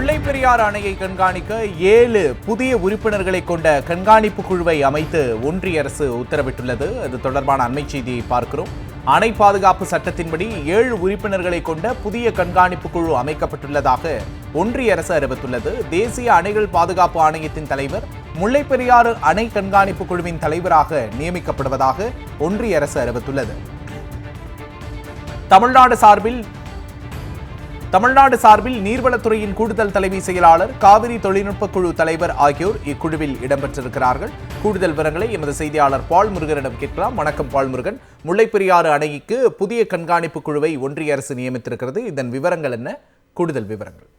முல்லைப் பெரியாறு அணையை கண்காணிக்க 7 புதிய உறுப்பினர்களை கொண்ட கண்காணிப்பு குழுவை அமைத்து ஒன்றிய அரசு உத்தரவிட்டுள்ளது. அது தொடர்பான அண்மை செய்தியை பார்க்கிறோம். அணை பாதுகாப்பு சட்டத்தின்படி 7 உறுப்பினர்களை கொண்ட புதிய கண்காணிப்பு குழு அமைக்கப்பட்டுள்ளதாக ஒன்றிய அரசு அறிவித்துள்ளது. தேசிய அணைகள் பாதுகாப்பு ஆணையத்தின் தலைவர் முல்லைப் பெரியாறு அணை கண்காணிப்பு குழுவின் தலைவராக நியமிக்கப்படுவதாக ஒன்றிய அரசு அறிவித்துள்ளது. தமிழ்நாடு சார்பில் நீர்வளத்துறையின் கூடுதல் தலைமை செயலாளர், காவிரி தொழில்நுட்ப குழு தலைவர் ஆகியோர் இக்குழுவில் இடம்பெற்றிருக்கிறார்கள். கூடுதல் விவரங்களை எமது செய்தியாளர் பால் முருகனிடம் கேட்கலாம். வணக்கம் பால் முருகன். முல்லைப் பெரியாறு அணைக்கு புதிய கண்காணிப்பு குழுவை ஒன்றிய அரசு நியமித்திருக்கிறது. இதன் விவரங்கள் என்ன? கூடுதல் விவரங்கள்.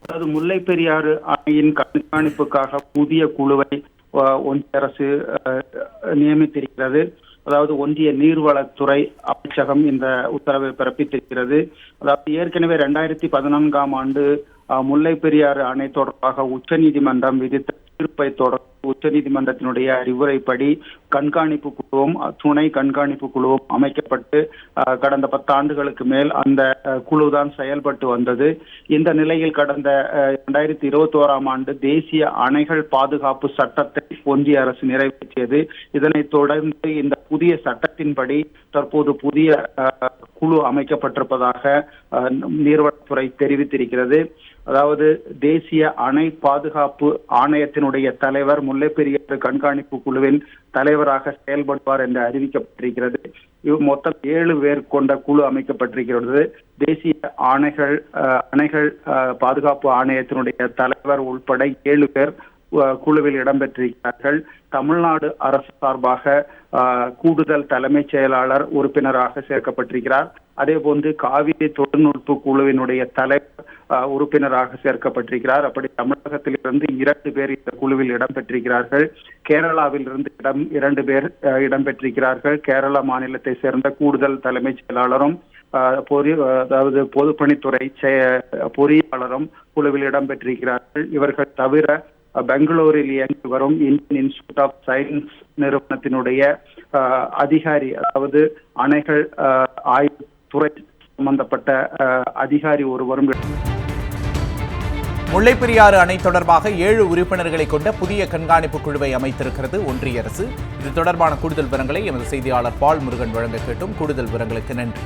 அதாவது முல்லைப் பெரியாறு அணையின் கண்காணிப்புக்காக புதிய குழுவை ஒன்றிய அரசு நியமித்திருக்கிறது. அதாவது ஒன்றிய நீர்வளத்துறை அமைச்சகம் இந்த உத்தரவை பிறப்பித்திருக்கிறது. அதாவது ஏற்கனவே 2014ஆம் ஆண்டு முல்லைப் பெரியாறு அணை தொடர்பாக உச்சநீதிமன்றம் விதித்த தீர்ப்பை தொடர்ந்து உச்சநீதிமன்றத்தினுடைய அறிவுரைப்படி கண்காணிப்பு குழுவும் துணை கண்காணிப்பு குழுவும் அமைக்கப்பட்டு கடந்த 10 ஆண்டுகளுக்கு மேல் அந்த குழுதான் செயல்பட்டு வந்தது. இந்த நிலையில் கடந்த 2021ஆம் ஆண்டு தேசிய அணைகள் பாதுகாப்பு சட்டத்தை ஒன்றிய அரசு நிறைவேற்றியது. இதனைத் தொடர்ந்து இந்த புதிய சட்டத்தின்படி தற்போது புதிய குழு அமைக்கப்பட்டிருப்பதாக நீர்வளத்துறை தெரிவித்திருக்கிறது. அதாவது தேசிய அணை பாதுகாப்பு ஆணையத்தினுடைய தலைவர் முல்லைப் பெரியாறு கண்காணிப்பு குழுவின் தலைவராக செயல்படுவார் என்று அறிவிக்கப்பட்டிருக்கிறது. மொத்தம் 7 பேர் கொண்ட குழு அமைக்கப்பட்டிருக்கிறது. தேசிய அணைகள் பாதுகாப்பு ஆணையத்தினுடைய தலைவர் உள்பட 7 பேர் குழுவில் இடம்பெற்றிருக்கிறார்கள். தமிழ்நாடு அரசு சார்பாக கூடுதல் தலைமைச் செயலாளர் உறுப்பினராக சேர்க்கப்பட்டிருக்கிறார். அதே போன்று காவிரி தொழில்நுட்ப குழுவினுடைய தலைவர் உறுப்பினராக சேர்க்கப்பட்டிருக்கிறார். அப்படி தமிழகத்திலிருந்து 2 பேர் இந்த குழுவில் இடம்பெற்றிருக்கிறார்கள். கேரளாவில் இருந்து 2 பேர் இடம்பெற்றிருக்கிறார்கள். கேரள மாநிலத்தை சேர்ந்த கூடுதல் தலைமைச் செயலாளரும் அதாவது பொதுப்பணித்துறை பொறியாளரும் குழுவில் இடம்பெற்றிருக்கிறார்கள். இவர்கள் தவிர பெங்களூரில் இயங்கி வரும் இந்தியன் இன்ஸ்டிடியூட் ஆஃப் சயின்ஸ் நிறுவனத்தினுடைய அதிகாரி, அதாவது அணைகள் ஆய்வுத்துறை சம்பந்தப்பட்ட அதிகாரி ஒருவரும். முல்லைப் பெரியாறு அணை தொடர்பாக 7 உறுப்பினர்களை கொண்ட புதிய கண்காணிப்பு குழுவை அமைத்திருக்கிறது ஒன்றிய அரசு. இது தொடர்பான கூடுதல் விவரங்களை எமது செய்தியாளர் பால் முருகன் வழங்க கேட்டும். கூடுதல் விவரங்களுக்கு நன்றி.